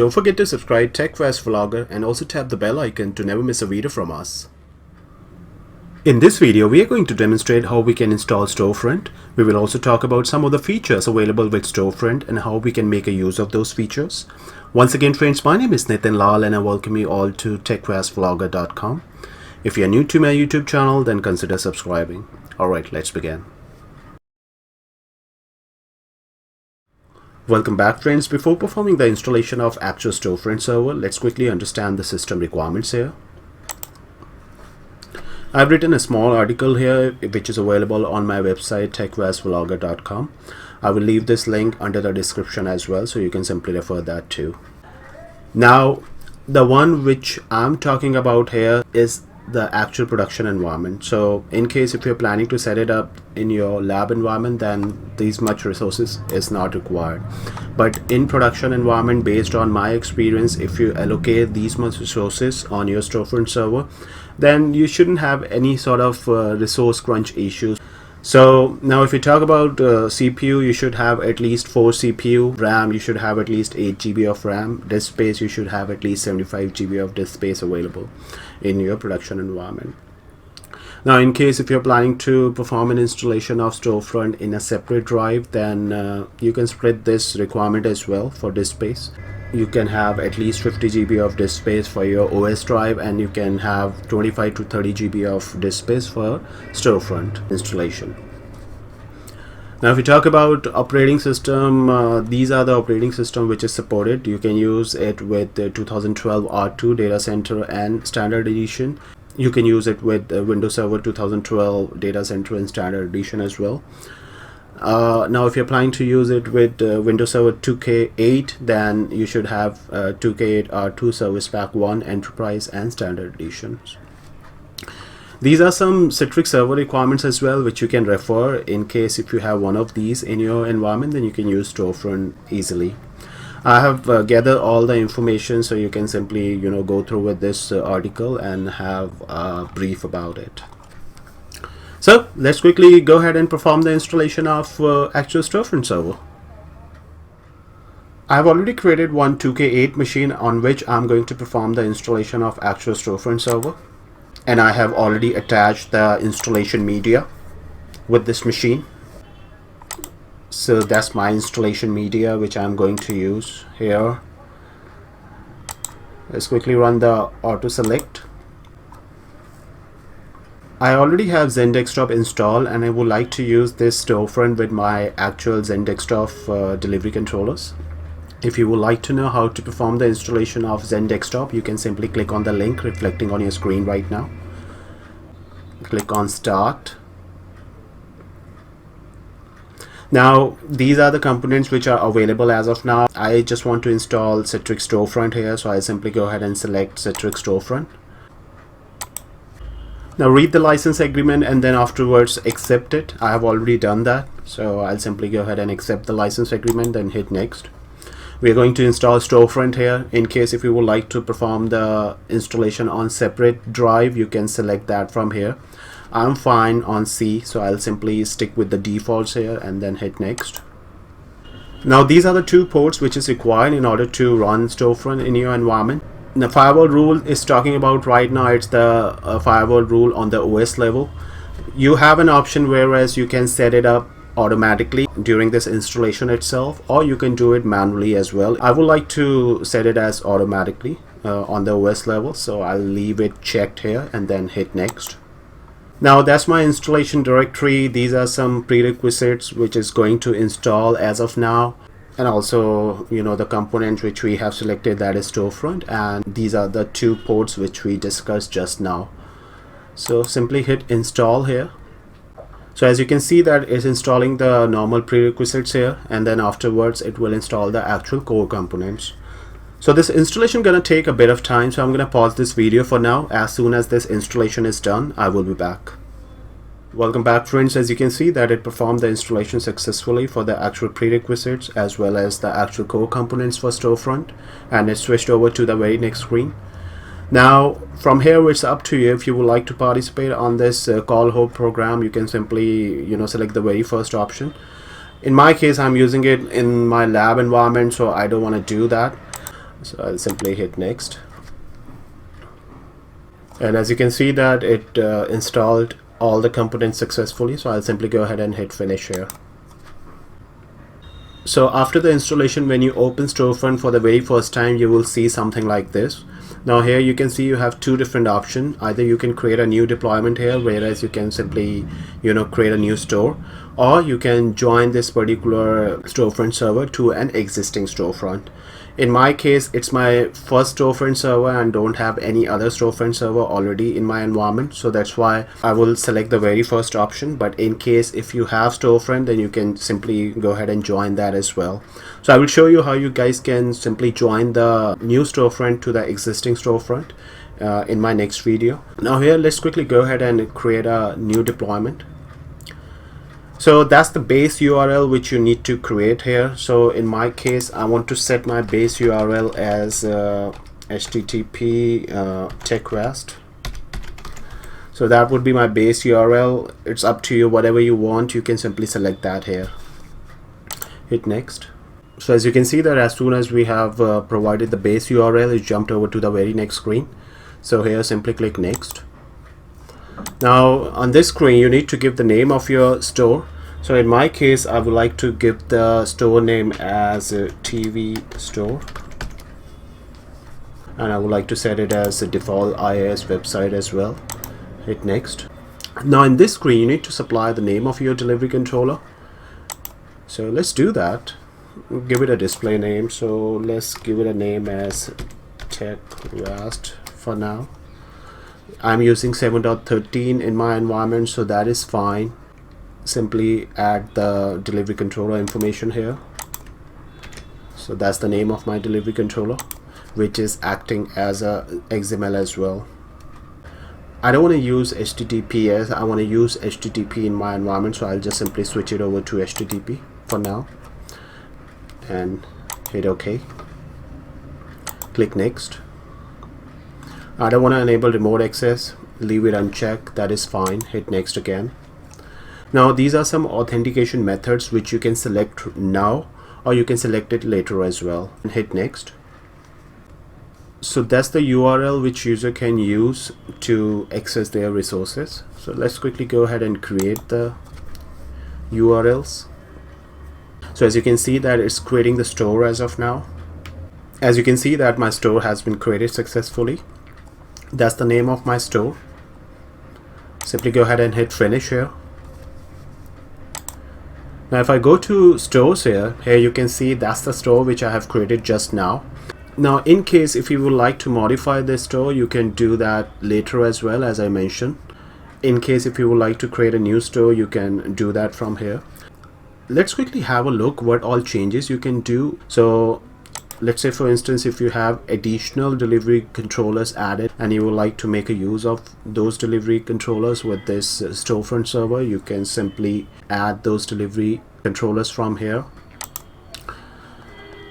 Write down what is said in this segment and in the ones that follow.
Don't forget to subscribe TechVastVlogger and also tap the bell icon to never miss a video from us. In this video, we are going to demonstrate how we can install Storefront. We will also talk about some of the features available with Storefront and how we can make a use of those features. Once again, friends, my name is Nitin Lal and I welcome you all to TechVastVlogger.com. If you are new to my YouTube channel, then consider subscribing. Alright, let's begin. Welcome back, friends. Before performing the installation of actual Storefront server, let's quickly understand the system requirements here. I've written a small article here which is available on my website TechVastVlogger.com. I will leave this link under the description as well, so you can simply refer that too. Now, the one which I'm talking about here is the actual production environment. So in case if you're planning to set it up in your lab environment, then these much resources is not required. But in production environment, based on my experience, if you allocate these much resources on your Storefront server, then you shouldn't have any sort of resource crunch issues. So now if you talk about CPU, you should have at least 4 CPU. RAM, you should have at least 8 GB of RAM. Disk space, you should have at least 75 GB of disk space available in your production environment. Now in case if you're planning to perform an installation of Storefront in a separate drive, then you can split this requirement as well for disk space. You can have at least 50 GB of disk space for your OS drive, and you can have 25 to 30 GB of disk space for Storefront installation. Now if you talk about operating system, these are the operating system which is supported. You can use it with the 2012 R2 Data Center and Standard Edition. You can use it with Windows Server 2012 Data Center and Standard Edition as well. Now if you're planning to use it with Windows Server 2K8, then you should have 2K8 R2 Service Pack 1 Enterprise and Standard Editions. These are some Citrix server requirements as well, which you can refer in case if you have one of these in your environment, then you can use Storefront easily. I have gathered all the information, so you can simply go through with this article and have a brief about it. So let's quickly go ahead and perform the installation of actual Storefront server. I have already created one 2K8 machine on which I'm going to perform the installation of actual Storefront server, and I have already attached the installation media with this machine. So that's my installation media which I'm going to use here. Let's quickly run the auto select. I already have Zen Desktop installed, and I would like to use this Storefront with my actual Zen Desktop delivery controllers. If you would like to know how to perform the installation of Zen Desktop, you can simply click on the link reflecting on your screen right now. Click on Start. Now these are the components which are available as of now. I just want to install Citrix Storefront here, so I simply go ahead and select Citrix Storefront. Now read the license agreement and then afterwards accept it. I have already done that, so I'll simply go ahead and accept the license agreement, then hit next. We are going to install Storefront here. In case if you would like to perform the installation on separate drive, you can select that from here. I'm fine on C, so I'll simply stick with the defaults here and then hit next. Now these are the 2 ports which is required in order to run Storefront in your environment. The firewall rule is talking about right now, it's the firewall rule on the OS level. You have an option whereas you can set it up automatically during this installation itself, or you can do it manually as well. I would like to set it as automatically on the OS level, so I'll leave it checked here and then hit next. Now that's my installation directory. These are some prerequisites which is going to install as of now, and also the components which we have selected, that is Storefront, and these are the 2 ports which we discussed just now. So simply hit install here. So as you can see that it's installing the normal prerequisites here, and then afterwards it will install the actual core components. So this installation gonna take a bit of time, so I'm gonna pause this video for now. As soon as this installation is done, I will be back. Welcome back, friends. As you can see that it performed the installation successfully for the actual prerequisites as well as the actual core components for Storefront, and it switched over to the very next screen. Now from here it's up to you. If you would like to participate on this call hope program, you can simply select the very first option. In my case, I'm using it in my lab environment, so I don't want to do that. So I'll simply hit next. And as you can see that it installed all the components successfully, so I'll simply go ahead and hit finish here. So after the installation, when you open Storefront for the very first time, you will see something like this. Now here you can see you have two different options. Either you can create a new deployment here, whereas you can simply create a new store, or you can join this particular Storefront server to an existing Storefront. In my case, it's my first Storefront server and don't have any other Storefront server already in my environment, so that's why I will select the very first option. But in case if you have Storefront, then you can simply go ahead and join that as well. So I will show you how you guys can simply join the new Storefront to the existing Storefront in my next video. Now here, let's quickly go ahead and create a new deployment. So that's the base URL which you need to create here. So in my case, I want to set my base URL as http TechVast. So that would be my base URL. It's up to you, whatever you want, you can simply select that here. Hit next. So as you can see that as soon as we have provided the base URL, it jumped over to the very next screen. So here simply click next. Now on this screen you need to give the name of your store. So in my case, I would like to give the store name as TV store, and I would like to set it as a default IIS website as well. Hit next. Now in this screen you need to supply the name of your delivery controller. So let's do that. Give it a display name. So let's give it a name as TechVast for now. I'm using 7.13 in my environment, so that is fine. Simply add the delivery controller information here. So that's the name of my delivery controller, which is acting as a XML as well. I don't want to use HTTPS, I want to use HTTP in my environment, so I'll just simply switch it over to HTTP for now and hit OK. Click next. I don't want to enable remote access, leave it unchecked, that is fine. Hit next again. Now these are some authentication methods which you can select now, or you can select it later as well, and hit next. So that's the URL which user can use to access their resources. So let's quickly go ahead and create the URLs. So as you can see that it's creating the store as of now. As you can see that my store has been created successfully. That's the name of my store. Simply go ahead and hit finish here. Now if I go to stores here you can see that's the store which I have created just now. Now in case if you would like to modify this store, you can do that later as well, as I mentioned. In case if you would like to create a new store, you can do that from here. Let's quickly have a look what all changes you can do. So let's say for instance, if you have additional delivery controllers added and you would like to make a use of those delivery controllers with this Storefront server, you can simply add those delivery controllers from here.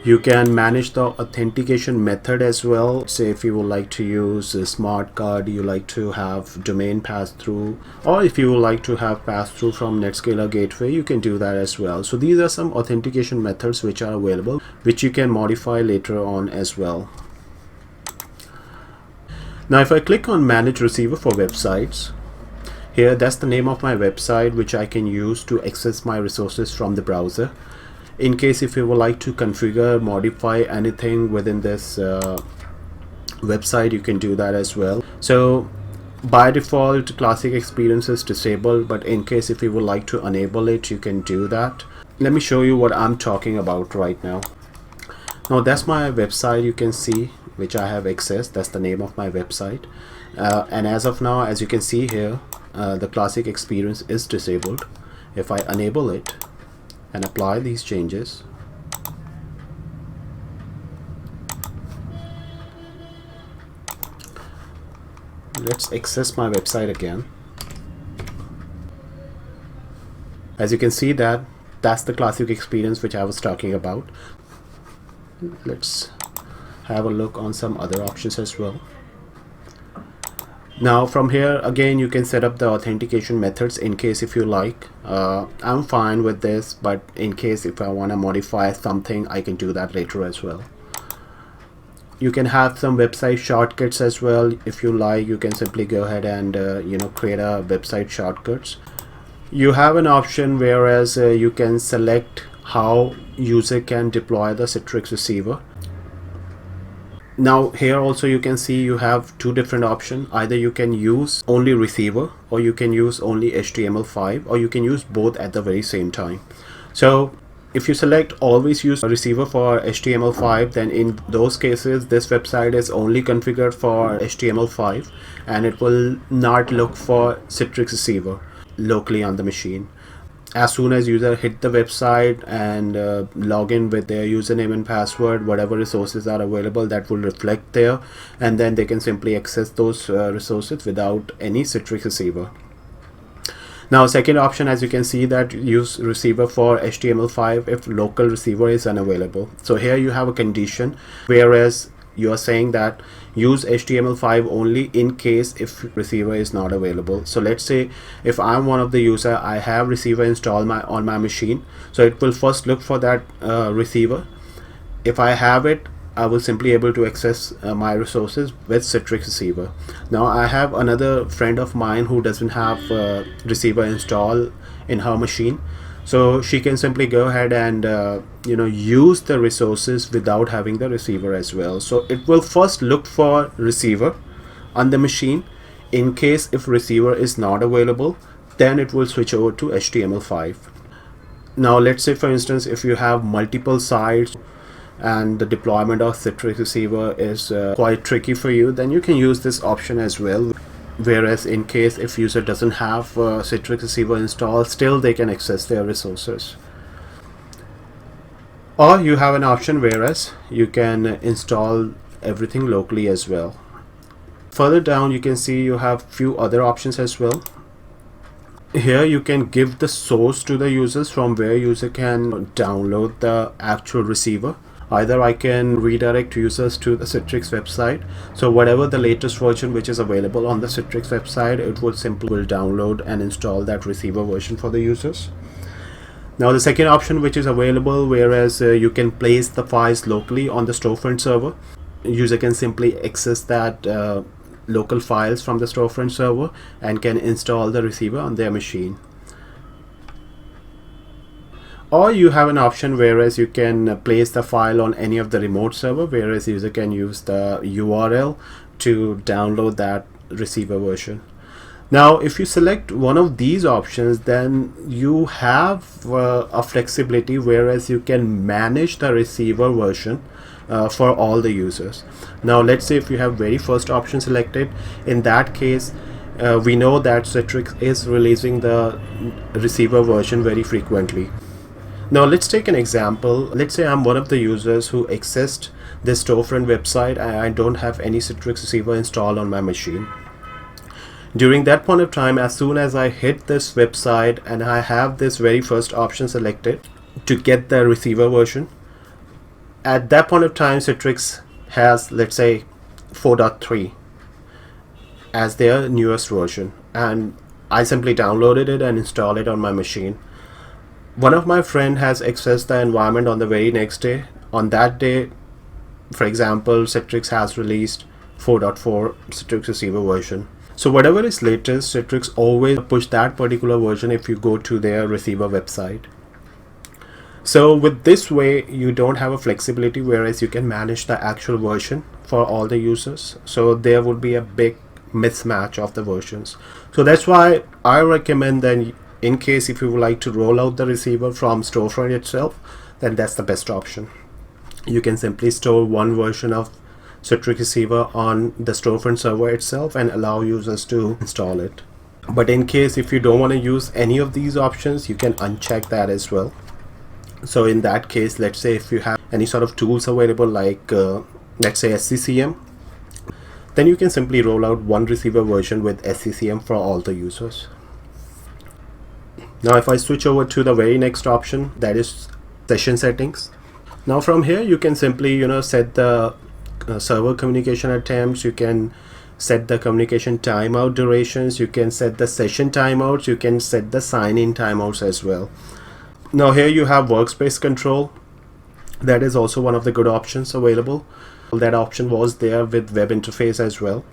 You can manage the authentication method as well. Say if you would like to use a smart card, you like to have domain pass-through, or if you would like to have pass-through from Netscaler gateway, you can do that as well. So these are some authentication methods which are available, which you can modify later on as well. Now if I click on manage receiver for websites, here that's the name of my website which I can use to access my resources from the browser. In case if you would like to configure, modify anything within this website, you can do that as well. So by default classic experience is disabled, but in case if you would like to enable it, you can do that. Let me show you what I'm talking about right now. Now that's my website, you can see, which I have accessed. That's the name of my website, and as of now, as you can see here, the classic experience is disabled. If I enable it and apply these changes, let's access my website again. As you can see that's the classic experience which I was talking about. Let's have a look on some other options as well. Now from here again you can set up the authentication methods in case if you like. I'm fine with this, but in case if I want to modify something, I can do that later as well. You can have some website shortcuts as well. If you like, you can simply go ahead and create a website shortcuts. You have an option whereas you can select how user can deploy the Citrix receiver. Now here also you can see you have two different options. Either you can use only receiver, or you can use only HTML5, or you can use both at the very same time. So if you select always use a receiver for HTML5, then in those cases this website is only configured for HTML5 and it will not look for Citrix receiver locally on the machine. As soon as user hit the website and log in with their username and password, whatever resources are available, that will reflect there, and then they can simply access those resources without any Citrix receiver. Now second option, as you can see, that use receiver for HTML5 if local receiver is unavailable. So here you have a condition, whereas you are saying that use HTML5 only in case if receiver is not available. So let's say if I'm one of the user, I have receiver installed on my machine, so it will first look for that receiver. If I have it, I will simply able to access my resources with Citrix receiver. Now I have another friend of mine who doesn't have receiver installed in her machine, so she can simply go ahead and use the resources without having the receiver as well. So it will first look for receiver on the machine. In case if receiver is not available, then it will switch over to HTML5. Now let's say for instance if you have multiple sites and the deployment of Citrix receiver is quite tricky for you, then you can use this option as well. Whereas in case if user doesn't have Citrix receiver installed, still they can access their resources. Or you have an option whereas you can install everything locally as well. Further down you can see you have few other options as well. Here you can give the source to the users from where user can download the actual receiver. Either I can redirect users to the Citrix website, so whatever the latest version which is available on the Citrix website, it will simply download and install that receiver version for the users. Now the second option which is available, whereas you can place the files locally on the storefront server. User can simply access that local files from the storefront server and can install the receiver on their machine. Or you have an option whereas you can place the file on any of the remote server, whereas user can use the URL to download that receiver version. Now if you select one of these options, then you have a flexibility whereas you can manage the receiver version for all the users. Now let's say if you have very first option selected, in that case we know that Citrix is releasing the receiver version very frequently. Now let's take an example. Let's say I'm one of the users who accessed this storefront website and I don't have any Citrix receiver installed on my machine. During that point of time, as soon as I hit this website and I have this very first option selected to get the receiver version, at that point of time Citrix has, let's say, 4.3 as their newest version, and I simply downloaded it and installed it on my machine. One of my friend has accessed the environment on the very next day. On that day, for example, Citrix has released 4.4 Citrix receiver version. So whatever is latest, Citrix always push that particular version if you go to their receiver website. So with this way, you don't have a flexibility, whereas you can manage the actual version for all the users. So there would be a big mismatch of the versions. So that's why I recommend that in case if you would like to roll out the receiver from storefront itself, then that's the best option. You can simply store one version of Citrix receiver on the storefront server itself and allow users to install it. But in case if you don't want to use any of these options, you can uncheck that as well. So in that case, let's say if you have any sort of tools available like let's say SCCM, then you can simply roll out one receiver version with SCCM for all the users. Now if I switch over to the very next option, that is session settings. Now from here you can simply set the server communication attempts, you can set the communication timeout durations, you can set the session timeouts, you can set the sign-in timeouts as well. Now here you have workspace control. That is also one of the good options available. That option was there with web interface as well.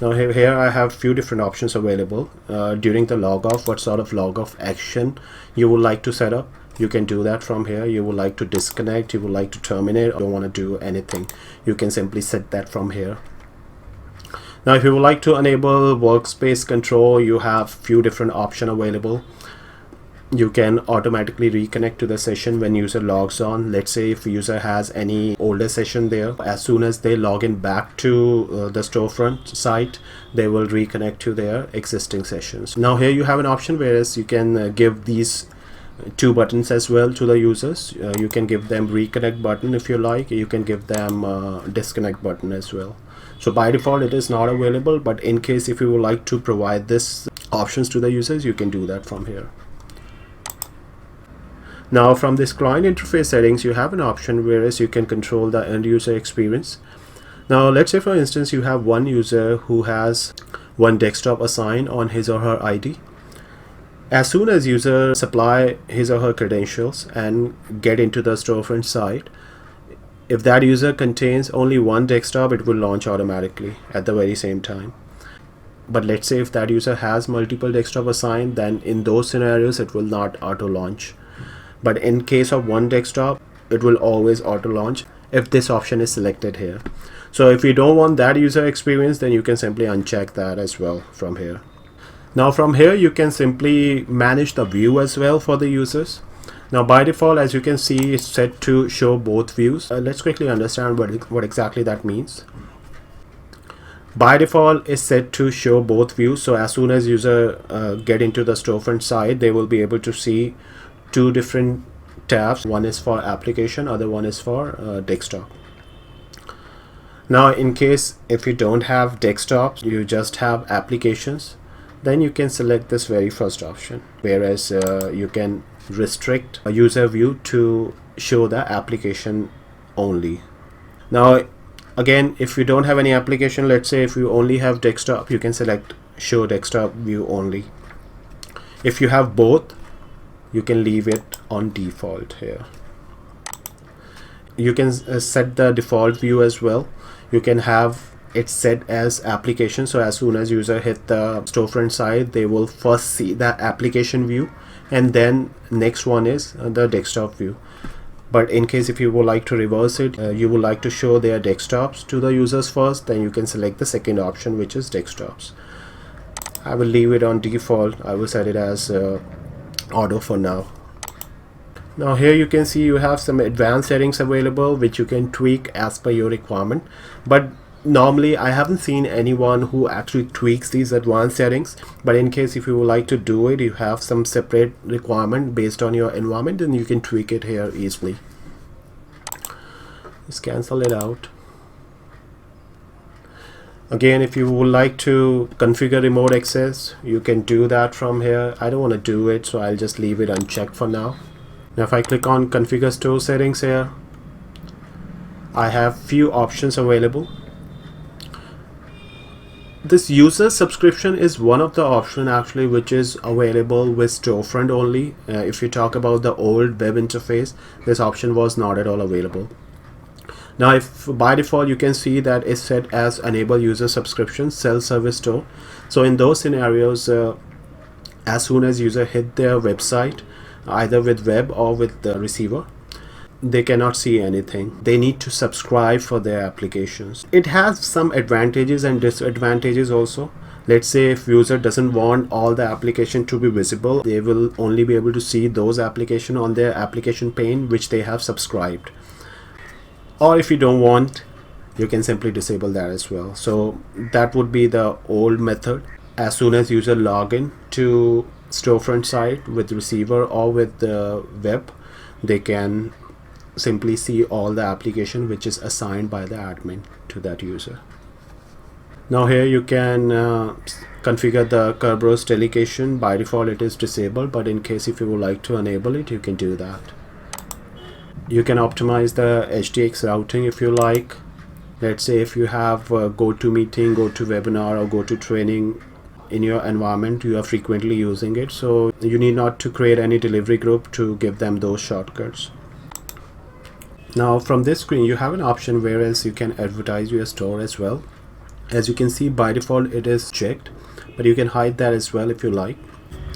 Now here I have few different options available. During the log off, what sort of log off action you would like to set up, you can do that from here. You would like to disconnect, you would like to terminate, or don't want to do anything, you can simply set that from here. Now if you would like to enable workspace control, you have few different options available. You can automatically reconnect to the session when user logs on. Let's say if user has any older session there, as soon as they log in back to the storefront site, they will reconnect to their existing sessions. Now here you have an option whereas you can give these two buttons as well to the users. You can give them reconnect button if you like. You can give them disconnect button as well. So by default it is not available, but in case if you would like to provide this options to the users, you can do that from here. Now from this client interface settings, you have an option whereas you can control the end user experience. Now let's say for instance you have one user who has one desktop assigned on his or her ID. As soon as user supply his or her credentials and get into the storefront site, if that user contains only one desktop, it will launch automatically at the very same time. But let's say if that user has multiple desktop assigned, then in those scenarios it will not auto launch. But in case of one desktop, it will always auto launch if this option is selected here. So if you don't want that user experience, then you can simply uncheck that as well from here. Now from here you can simply manage the view as well for the users. Now by default, as you can see, it's set to show both views. Let's quickly understand what exactly that means. By default is set to show both views. So as soon as user get into the storefront site, they will be able to see two different tabs. One is for application, other one is for desktop. Now in case if you don't have desktops, you just have applications, then you can select this very first option, whereas you can restrict a user view to show the application only. Now again, if you don't have any application, let's say if you only have desktop, you can select show desktop view only. If you have both, you can leave it on default here. You can set the default view as well. You can have it set as application, so as soon as user hit the storefront site, they will first see the application view and then next one is the desktop view. But in case if you would like to reverse it, you would like to show their desktops to the users first, then you can select the second option, which is desktops. I will leave it on default. I will set it as auto for now. Now here you can see you have some advanced settings available which you can tweak as per your requirement, but normally I haven't seen anyone who actually tweaks these advanced settings. But in case if you would like to do it, you have some separate requirement based on your environment, then you can tweak it here easily. Just cancel it out. Again, if you would like to configure remote access, you can do that from here. I don't want to do it, so I'll just leave it unchecked for now. Now if I click on configure store settings here, I have few options available. This user subscription is one of the options actually which is available with storefront only. If you talk about the old web interface, this option was not at all available. Now if by default you can see that it's set as enable user subscription self-service store. So in those scenarios, as soon as user hit their website, either with web or with the receiver, they cannot see anything. They need to subscribe for their applications. It has some advantages and disadvantages also. Let's say if user doesn't want all the application to be visible, they will only be able to see those applications on their application pane which they have subscribed. Or if you don't want, you can simply disable that as well. So that would be the old method. As soon as user log in to storefront site with receiver or with the web, they can simply see all the application which is assigned by the admin to that user. Now here you can configure the Kerberos delegation. By default it is disabled, but in case if you would like to enable it, you can do that. You can optimize the HTTP routing if you like. Let's say if you have GoToMeeting, GoToWebinar or GoToTraining in your environment, you are frequently using it, so you need not to create any delivery group to give them those shortcuts. Now from this screen you have an option whereas you can advertise your store as well. As you can see, by default it is checked, but you can hide that as well if you like.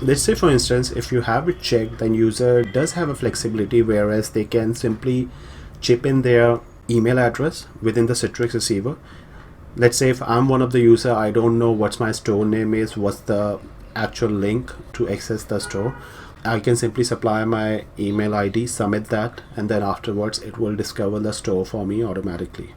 Let's say for instance, if you have it checked, then user does have a flexibility whereas they can simply chip in their email address within the Citrix receiver. Let's say if I'm one of the user, I don't know what my store name is, what's the actual link to access the store. I can simply supply my email ID, submit that, and then afterwards it will discover the store for me automatically.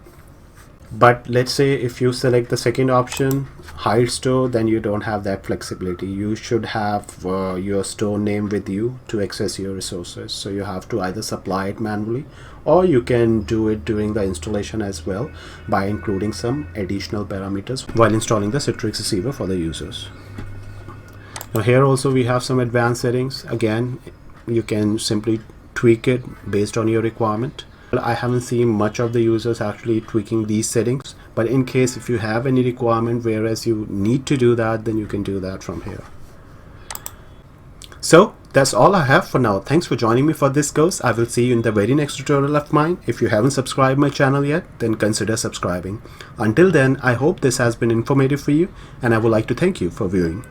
But let's say if you select the second option, hide store, then you don't have that flexibility. You should have your store name with you to access your resources. So you have to either supply it manually, or you can do it during the installation as well by including some additional parameters while installing the Citrix receiver for the users. Now here also we have some advanced settings. Again, you can simply tweak it based on your requirement. I haven't seen much of the users actually tweaking these settings, but in case if you have any requirement whereas you need to do that, then you can do that from here. So that's all I have for now. Thanks for joining me for this course. I will see you in the very next tutorial of mine. If you haven't subscribed my channel yet, then consider subscribing. Until then, I hope this has been informative for you, and I would like to thank you for viewing.